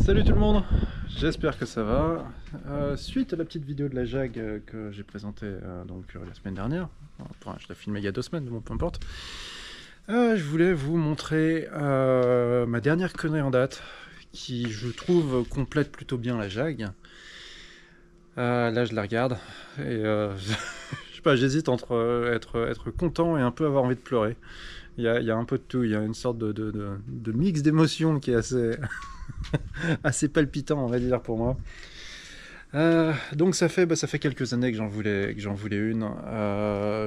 Salut tout le monde, j'espère que ça va. Suite à la petite vidéo de la Jag que j'ai présentée la semaine dernière, enfin, je l'ai filmée il y a 2 semaines, bon, peu importe, je voulais vous montrer ma dernière connerie en date, qui je trouve complète plutôt bien la Jag. Là je la regarde et je sais pas, j'hésite entre être content et un peu avoir envie de pleurer. Il y a un peu de tout, il y a une sorte de mix d'émotions qui est assez, assez palpitant, on va dire, pour moi. Donc ça fait quelques années que j'en voulais une.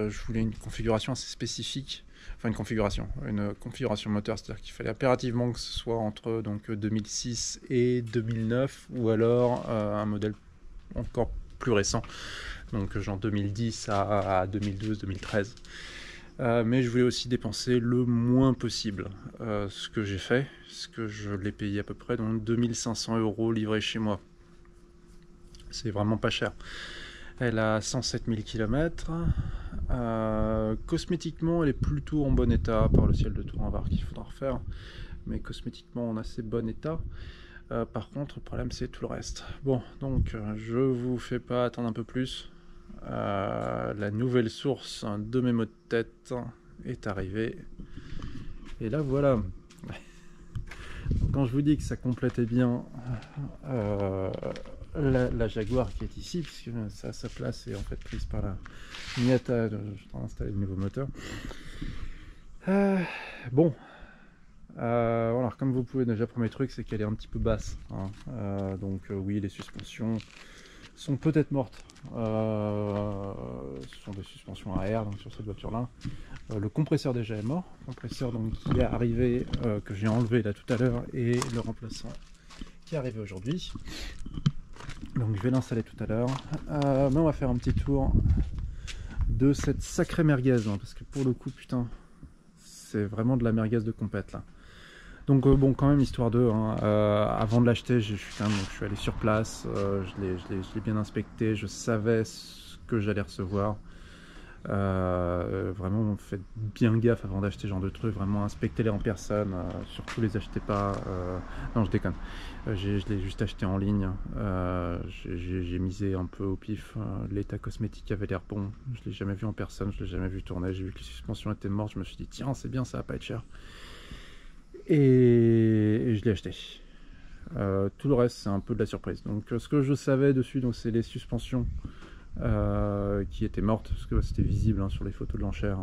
Je voulais une configuration assez spécifique, enfin une configuration moteur, c'est-à-dire qu'il fallait impérativement que ce soit entre 2006 et 2009, ou alors un modèle encore plus récent, donc genre 2010 à 2012-2013. Mais je voulais aussi dépenser le moins possible. Ce que j'ai fait, ce que je l'ai payé à peu près 2500 € livré chez moi. C'est vraiment pas cher. Elle a 107 000 km. Cosmétiquement, elle est plutôt en bon état, par le ciel de tour en var qu'il faudra refaire. Mais cosmétiquement, en assez bon état. Par contre, le problème, c'est tout le reste. Bon, donc, je vous fais pas attendre un peu plus. La nouvelle source de mes mots de tête est arrivée. Et là, voilà. Quand je vous dis que ça complétait bien la Jaguar qui est ici, puisque sa place est en fait prise par la Miata, je vais installer le nouveau moteur. Bon, voilà, comme vous pouvez déjà, premier truc, c'est qu'elle est un petit peu basse, hein. Oui, les suspensions sont peut-être mortes. Ce sont des suspensions à air, donc sur cette voiture-là. Le compresseur déjà est mort, compresseur donc qui est arrivé, que j'ai enlevé là tout à l'heure, et le remplaçant qui est arrivé aujourd'hui. Donc je vais l'installer tout à l'heure. Mais on va faire un petit tour de cette sacrée merguez, hein, parce que pour le coup, putain, c'est vraiment de la merguez de compète là. Donc bon, quand même, histoire de, hein, avant de l'acheter, je suis allé sur place, je l'ai bien inspecté, je savais ce que j'allais recevoir. Vraiment, faites bien gaffe avant d'acheter ce genre de trucs, vraiment inspectez-les en personne, surtout les achetez pas, non je déconne, je l'ai juste acheté en ligne, j'ai misé un peu au pif, l'état cosmétique avait l'air bon, je l'ai jamais vu en personne, je l'ai jamais vu tourner, j'ai vu que les suspensions étaient mortes, je me suis dit tiens c'est bien, ça va pas être cher, et je l'ai acheté. Tout le reste c'est un peu de la surprise. Donc ce que je savais dessus, c'est les suspensions qui était morte, parce que c'était visible, hein, sur les photos de l'enchère,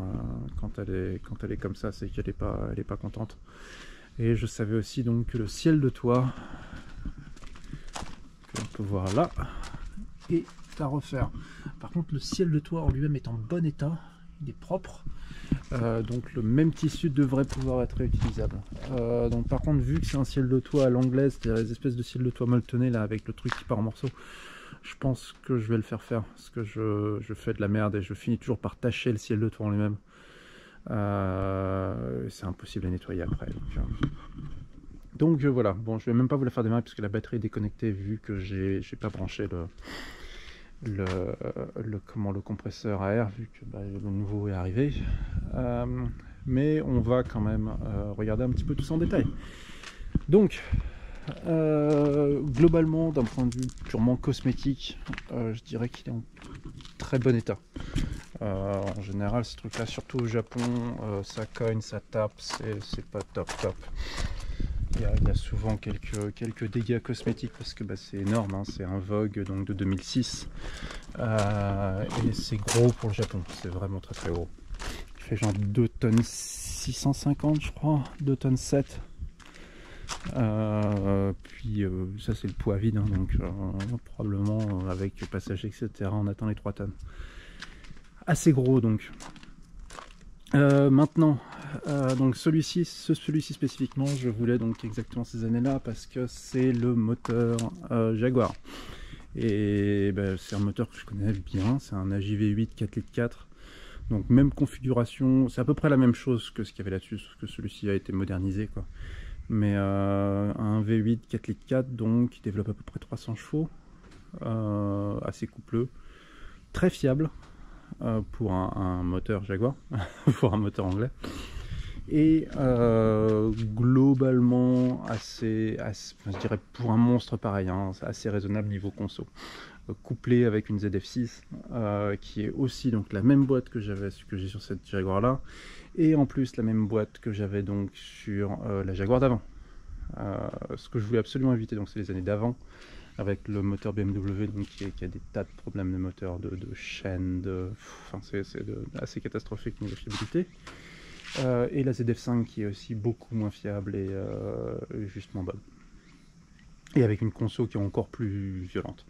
quand elle est comme ça, c'est qu'elle est pas contente. Et je savais aussi donc que le ciel de toit, qu'on peut voir là, est à refaire. Par contre, le ciel de toit en lui-même est en bon état, il est propre, donc le même tissu devrait pouvoir être réutilisable. Donc par contre, vu que c'est un ciel de toit à l'anglaise, c'est-à-dire les espèces de ciel de toit molletonné là avec le truc qui part en morceaux, je pense que je vais le faire parce que je fais de la merde et je finis toujours par tacher le ciel de toit en lui-même. C'est impossible à nettoyer après. Donc voilà, bon, je vais même pas vous la faire démarrer puisque la batterie est déconnectée, vu que j'ai pas branché le compresseur à air, vu que le nouveau est arrivé. Mais on va quand même regarder un petit peu tout ça en détail. Donc globalement, d'un point de vue purement cosmétique, je dirais qu'il est en très bon état. En général, ces trucs là, surtout au Japon, ça cogne, ça tape, c'est pas top. Il y a souvent quelques dégâts cosmétiques parce que c'est énorme, hein, c'est un Vogue donc de 2006, et c'est gros pour le Japon, c'est vraiment très gros. Il fait genre 2 tonnes 650 je crois, 2 tonnes 7. Puis ça c'est le poids vide, hein, donc probablement avec passager etc on attend les 3 tonnes. Assez gros donc. Maintenant, donc celui-ci spécifiquement, je voulais donc exactement ces années-là parce que c'est le moteur Jaguar. Et c'est un moteur que je connais bien, c'est un AJV8 4 litres 4. Donc même configuration, c'est à peu près la même chose que ce qu'il y avait là-dessus, sauf que celui-ci a été modernisé quoi. Mais un V8 4 litres 4, donc qui développe à peu près 300 chevaux, assez coupleux, très fiable pour un moteur Jaguar, pour un moteur anglais. Et globalement assez, je dirais pour un monstre pareil, hein, assez raisonnable niveau conso. Couplé avec une ZF6 qui est aussi donc la même boîte que j'ai sur cette Jaguar là, et en plus la même boîte que j'avais donc sur la Jaguar d'avant. Ce que je voulais absolument éviter, donc c'est les années d'avant, avec le moteur BMW donc, qui a des tas de problèmes de moteur, de chaîne, enfin c'est assez catastrophique niveau fiabilité. Et la ZF5 qui est aussi beaucoup moins fiable et juste moins bonne. Et avec une conso qui est encore plus violente.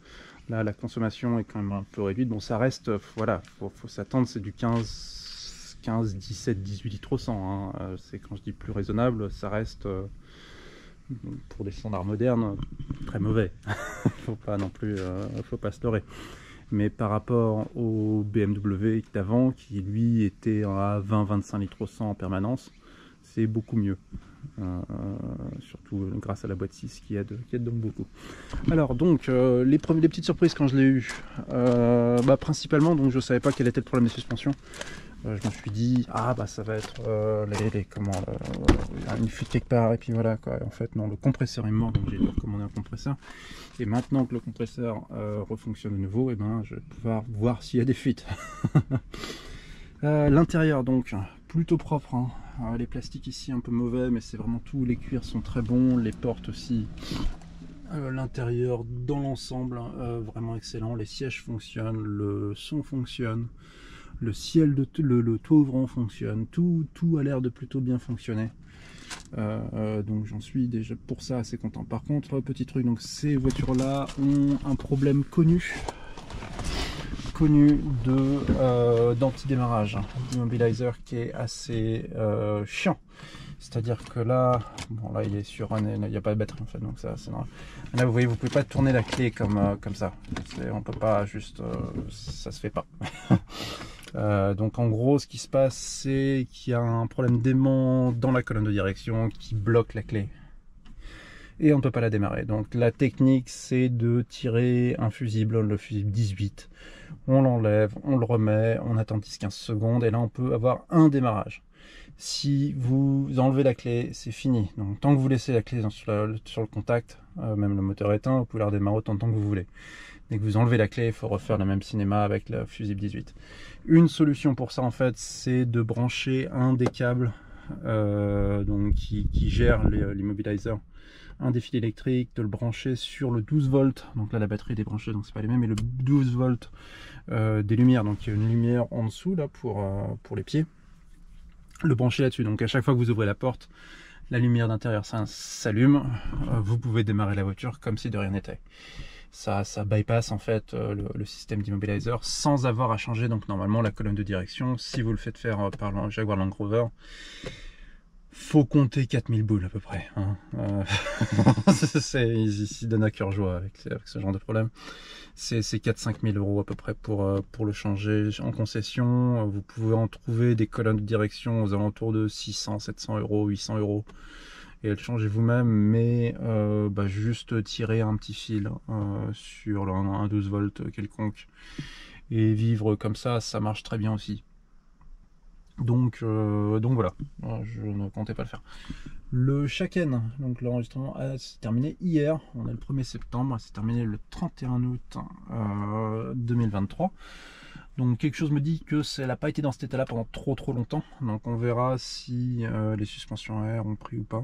Là, la consommation est quand même un peu réduite. Bon, ça reste, voilà, faut s'attendre, c'est du 15, 17, 18 litres au 100. Hein. C'est quand je dis plus raisonnable, ça reste, pour des standards modernes, très mauvais. Faut pas non plus, faut pas se leurrer. Mais par rapport au BMW d'avant, qui lui était à 20-25 litres au 100 en permanence, c'est beaucoup mieux. Surtout grâce à la boîte 6 qui aide donc beaucoup. Alors donc les petites surprises quand je l'ai eu, principalement donc je savais pas quel était le problème des suspensions. Je me suis dit ah bah ça va être une fuite quelque part et puis voilà quoi. Et en fait non, le compresseur est mort donc j'ai dû recommander un compresseur. Et maintenant que le compresseur refonctionne de nouveau, et ben je vais pouvoir voir s'il y a des fuites. L'intérieur donc plutôt propre, hein. Les plastiques ici un peu mauvais mais c'est vraiment tout, les cuirs sont très bons, les portes aussi, l'intérieur dans l'ensemble vraiment excellent, les sièges fonctionnent, le son fonctionne, le ciel le toit ouvrant fonctionne, tout a l'air de plutôt bien fonctionner. Donc j'en suis déjà pour ça assez content. Par contre petit truc, donc ces voitures là ont un problème connu d'anti-démarrage, d'immobilizer qui est assez chiant. C'est-à-dire que là, bon là il est sur un, il n'y a pas de batterie en fait, donc ça c'est normal. Là vous voyez, vous pouvez pas tourner la clé comme ça. On peut pas juste, ça se fait pas. Donc en gros ce qui se passe c'est qu'il y a un problème d'aimant dans la colonne de direction qui bloque la clé. Et on ne peut pas la démarrer. Donc la technique c'est de tirer un fusible, le fusible 18. On l'enlève, on le remet, on attend 10-15 secondes et là on peut avoir un démarrage. Si vous enlevez la clé, c'est fini. Donc tant que vous laissez la clé sur le contact, même le moteur éteint, vous pouvez la redémarrer autant de temps que vous voulez. Dès que vous enlevez la clé, il faut refaire le même cinéma avec le fusible 18. Une solution pour ça en fait, c'est de brancher un des câbles donc qui gère l'immobilizer, un des fils électriques, de le brancher sur le 12 volts, donc là la batterie est débranchée donc c'est pas les mêmes, mais le 12 volts des lumières, donc il y a une lumière en dessous là pour les pieds, le brancher là-dessus, donc à chaque fois que vous ouvrez la porte, la lumière d'intérieur s'allume, vous pouvez démarrer la voiture comme si de rien n'était. Ça bypass en fait le système d'immobilizer sans avoir à changer donc normalement la colonne de direction. Si vous le faites faire par le Jaguar Land Rover, faut compter 4000 boules à peu près, hein. Ils s'y donnent à cœur joie avec ce genre de problème. C'est 4-5 000 euros à peu près pour le changer en concession. Vous pouvez en trouver des colonnes de direction aux alentours de 600, 700 euros, 800 euros. Et le changer vous-même, mais juste tirer un petit fil sur un 12 volts quelconque et vivre comme ça marche très bien aussi. Donc voilà, je ne comptais pas le faire. Le Shaken, donc l'enregistrement s'est terminé hier, on est le 1er septembre, c'est terminé le 31 août 2023. Donc quelque chose me dit que ça n'a pas été dans cet état-là pendant trop longtemps, donc on verra si les suspensions à air ont pris ou pas.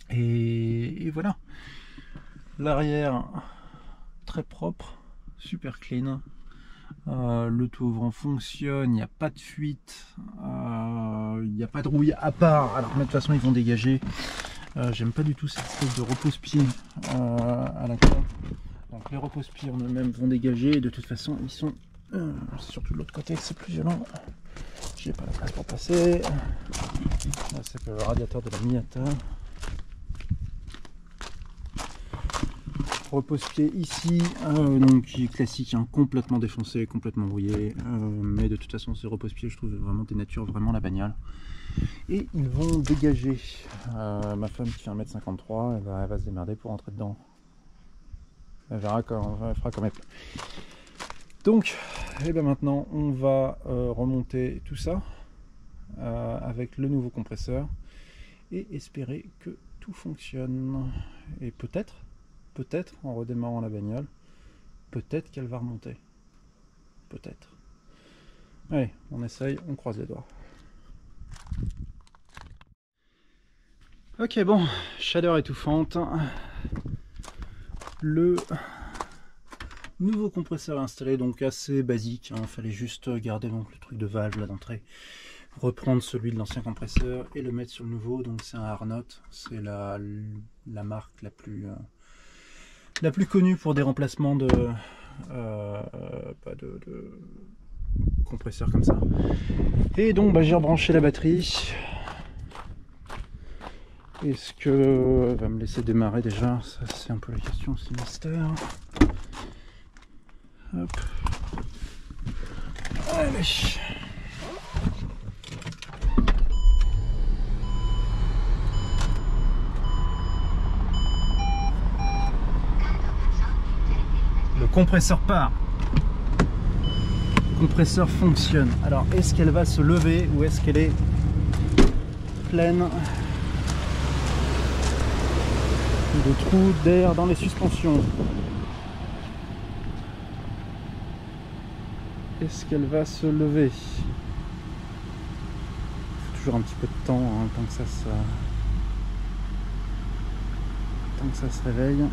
Et voilà, l'arrière très propre, super clean, le toit ouvrant fonctionne, il n'y a pas de fuite, il n'y a pas de rouille à part, alors de toute façon ils vont dégager, j'aime pas du tout cette espèce de repose-pied à la con. Donc les repose-pieds en eux-mêmes vont dégager, et de toute façon ils sont, surtout de l'autre côté c'est plus violent, j'ai pas la place pour passer, là c'est le radiateur de la Miata. Repose-pied ici, donc qui est classique, hein, complètement défoncé, complètement rouillé, mais de toute façon ces repose-pieds je trouve vraiment dénaturent vraiment la bagnole. Et ils vont dégager. Ma femme qui fait 1m53, elle va se démerder pour rentrer dedans. Elle verra quand elle fera comme elle peut. Donc, et ben maintenant on va remonter tout ça. avec le nouveau compresseur et espérer que tout fonctionne. Et peut-être en redémarrant la bagnole, peut-être qu'elle va remonter. Peut-être. Allez, on essaye, on croise les doigts. Ok, bon, chaleur étouffante. Le nouveau compresseur installé, donc assez basique, hein. Fallait juste garder donc le truc de valve là d'entrée, reprendre celui de l'ancien compresseur et le mettre sur le nouveau. Donc c'est un Arnott, c'est la marque la plus connue pour des remplacements de compresseurs comme ça. Et donc bah, j'ai rebranché la batterie. Est-ce que va me laisser démarrer déjà? Ça c'est un peu la question, c'est mystère. Hop. Allez. Le compresseur part. Le compresseur fonctionne. Alors est-ce qu'elle va se lever ou est-ce qu'elle est pleine de trous d'air dans les suspensions? Est-ce qu'elle va se lever? Il faut toujours un petit peu de temps, hein, tant que ça se réveille.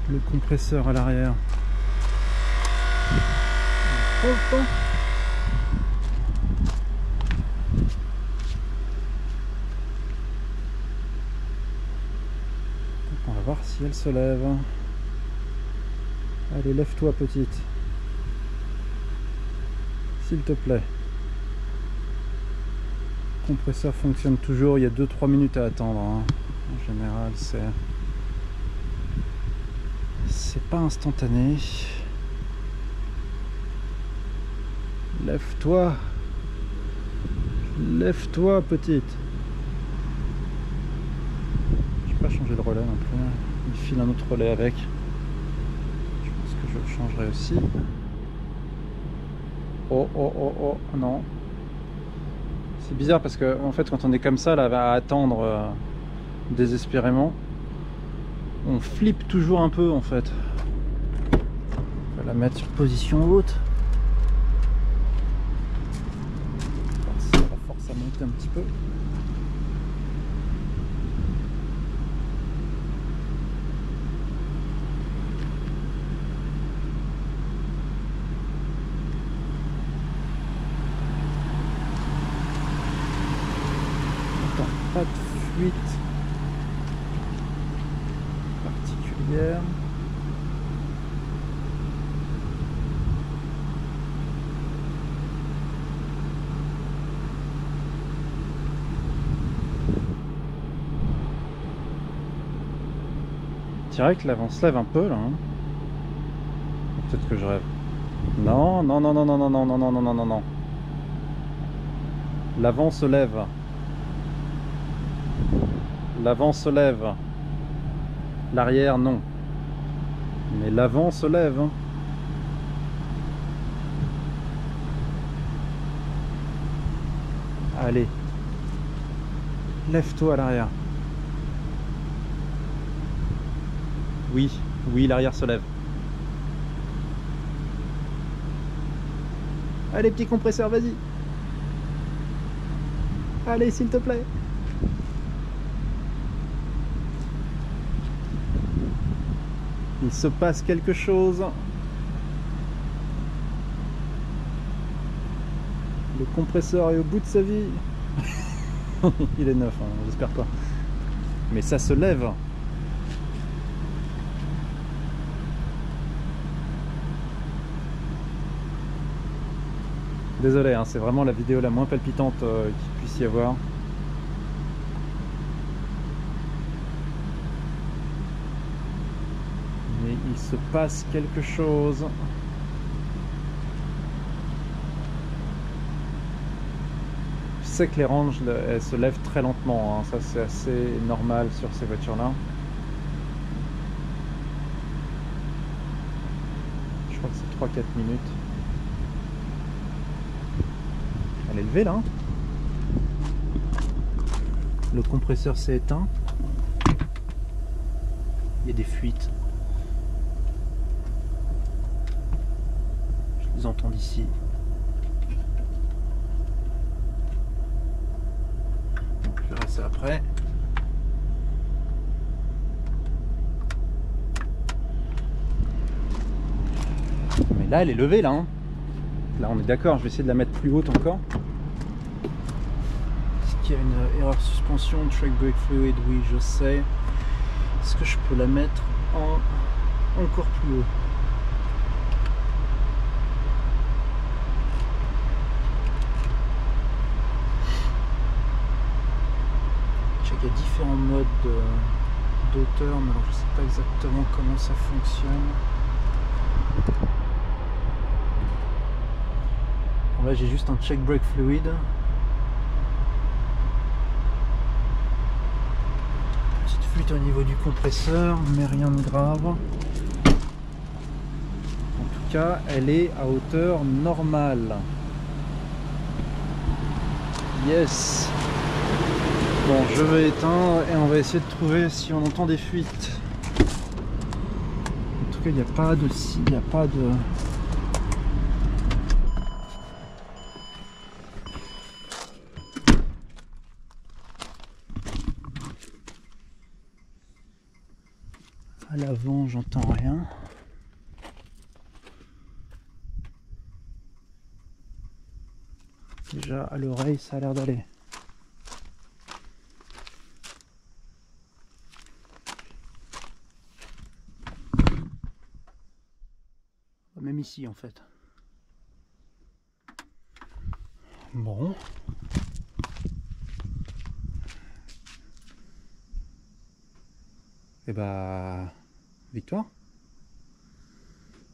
Le compresseur à l'arrière. Oh. On va voir si elle se lève. Allez, lève-toi petite. S'il te plaît. Le compresseur fonctionne toujours, il y a 2-3 minutes à attendre, hein. En général, c'est pas instantané. Lève-toi. Lève-toi petite. Je vais pas changer le relais non plus. Il file un autre relais avec. Je pense que je le changerai aussi. Oh, non. C'est bizarre parce que en fait quand on est comme ça là à attendre désespérément, on flippe toujours un peu en fait. On va la mettre sur position haute. Voir si la force à monter un petit peu. Pas de fuite particulière. Je dirais que l'avant se lève un peu là. Hein. Peut-être que je rêve. Non. L'avant se lève. L'avant se lève. L'arrière, non. Mais l'avant se lève. Allez. Lève-toi à l'arrière. Oui, l'arrière se lève. Allez, petit compresseur, vas-y. Allez, s'il te plaît. Il se passe quelque chose. Le compresseur est au bout de sa vie. Il est neuf, hein, j'espère pas. Mais ça se lève. Désolé, hein, c'est vraiment la vidéo la moins palpitante qu'il puisse y avoir. Mais il se passe quelque chose. Je sais que les ranges elles se lèvent très lentement, hein. Ça c'est assez normal sur ces voitures là. Je crois que c'est 3-4 minutes. Elle est levée là. Le compresseur s'est éteint. Il y a des fuites. Je les entends d'ici. Je verrai ça après. Mais là, elle est levée là. Hein. Là, on est d'accord. Je vais essayer de la mettre plus haute encore. Est-ce qu'il y a une erreur suspension, track brake fluid? Oui, je sais. Est-ce que je peux la mettre encore plus haut? Je sais qu'il y a différents modes d'auteur, mais alors je sais pas exactement comment ça fonctionne. Bon, là j'ai juste un check brake fluid. Petite fuite au niveau du compresseur, mais rien de grave. En tout cas, elle est à hauteur normale. Yes. Bon, je vais éteindre et on va essayer de trouver si on entend des fuites. En tout cas, il n'y a pas de... Il n'y a pas de... À l'avant, j'entends rien. Déjà, à l'oreille, ça a l'air d'aller. Même ici, en fait. Bon. Et bah... victoire?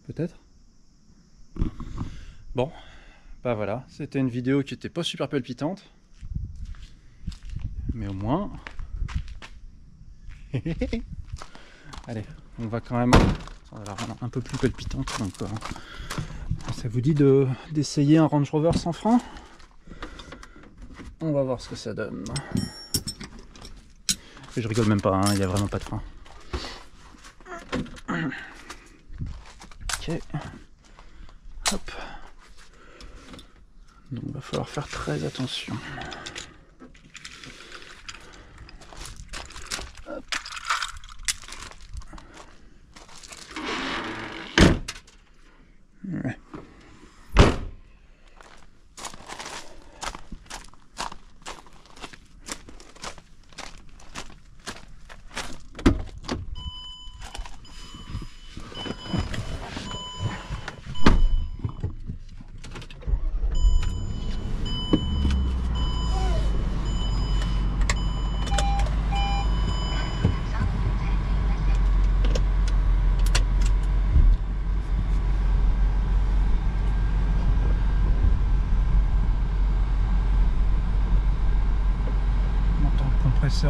Peut-être? Bon. Bah voilà, c'était une vidéo qui était pas super palpitante. Mais au moins... Allez, on va quand même... Ça va la rendre un peu plus palpitante. Donc, ça vous dit d'essayer un Range Rover sans frein? On va voir ce que ça donne. Et je rigole même pas, il n'y a vraiment pas de frein. Ok. Hop. Donc il va falloir faire très attention. Hop. Ouais.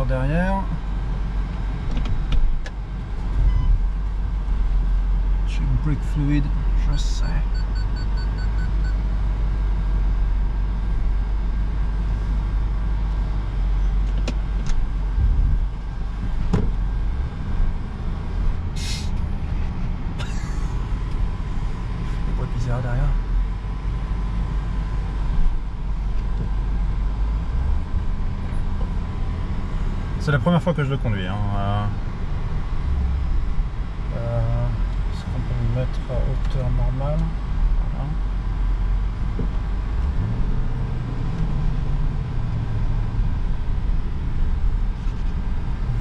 Derrière. Check brake fluid, je sais. Le bruit bizarre derrière. C'est la première fois que je le conduis. Est-ce qu'on peut le mettre à hauteur normale? Voilà.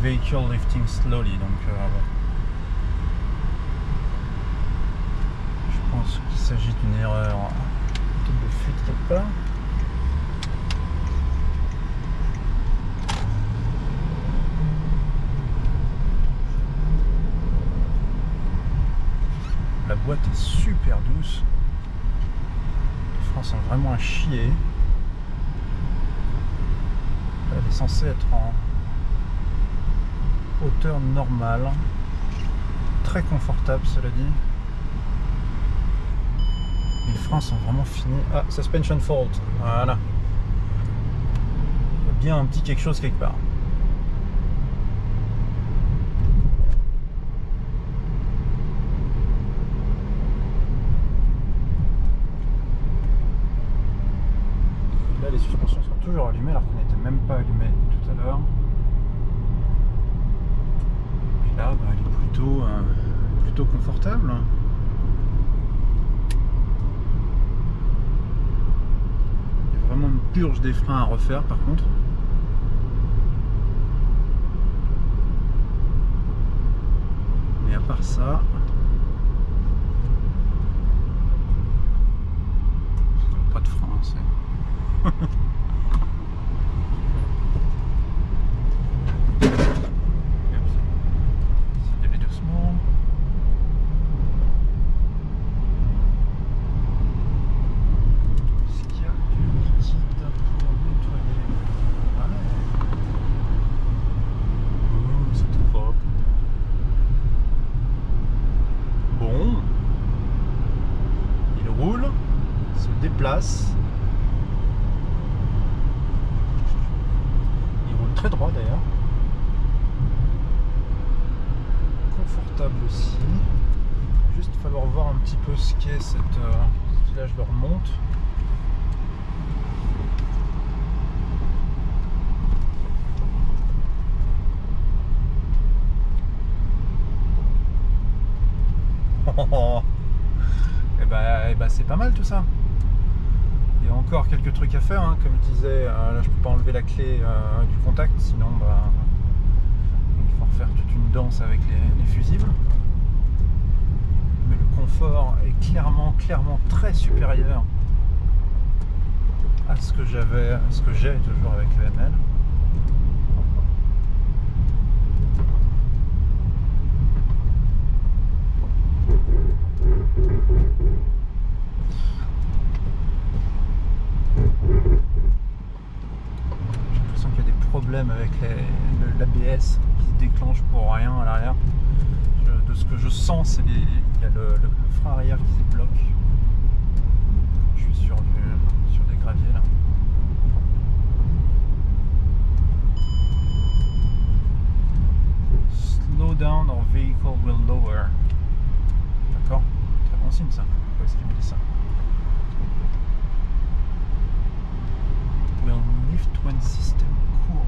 Vehicle lifting slowly, donc je pense qu'il s'agit d'une erreur de fuite quelque part. La boîte est super douce. Les freins sont vraiment à chier. Elle est censée être en hauteur normale. Très confortable, cela dit. Les freins sont vraiment finis. Ah, suspension fault. Voilà. bien un petit quelque chose quelque part. Là, les suspensions sont toujours allumées alors qu'elles n'étaient même pas allumées tout à l'heure. Puis là, bah, elle est plutôt confortable. Il y a vraiment une purge des freins à refaire par contre. Mais à part ça, pas de frein, c'est... Aller doucement. Est-ce qu'il y a du liquide pour nettoyer? Ouais. C'est tout propre. Bon. Il roule, se déplace. Très droit d'ailleurs, confortable aussi. Juste falloir voir un petit peu ce qu'est cette... là je le remonte. Et bah c'est pas mal tout ça. Il y a encore quelques trucs à faire, hein. Comme je disais, là je peux pas enlever la clé du contact, sinon bah, il faut refaire toute une danse avec les fusibles. Mais le confort est clairement très supérieur à ce que j'ai toujours avec le ML. Avec l'ABS qui se déclenche pour rien à l'arrière. De ce que je sens, il y a le frein arrière qui se bloque. Je suis sur des graviers là. Slow down or vehicle will lower. D'accord? Très bon signe ça. Pourquoi est-ce qu'il me dit ça? Will lift when system cooled.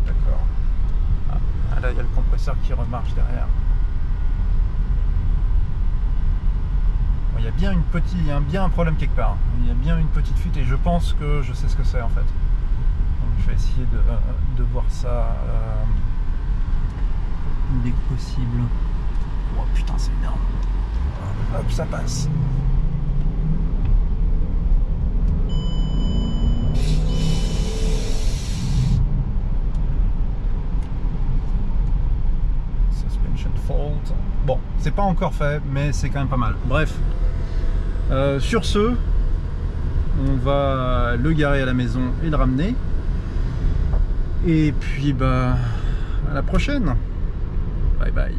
D'accord. Ah, là il y a le compresseur qui remarche derrière. Bon, il y a bien bien un problème quelque part. Il y a bien une petite fuite et je pense que je sais ce que c'est en fait. Donc je vais essayer de voir ça dès que possible. Oh putain c'est énorme. Hop ça passe. Bon, c'est pas encore fait, mais c'est quand même pas mal. Bref, sur ce, on va le garer à la maison et le ramener. Et puis, bah, à la prochaine. Bye bye.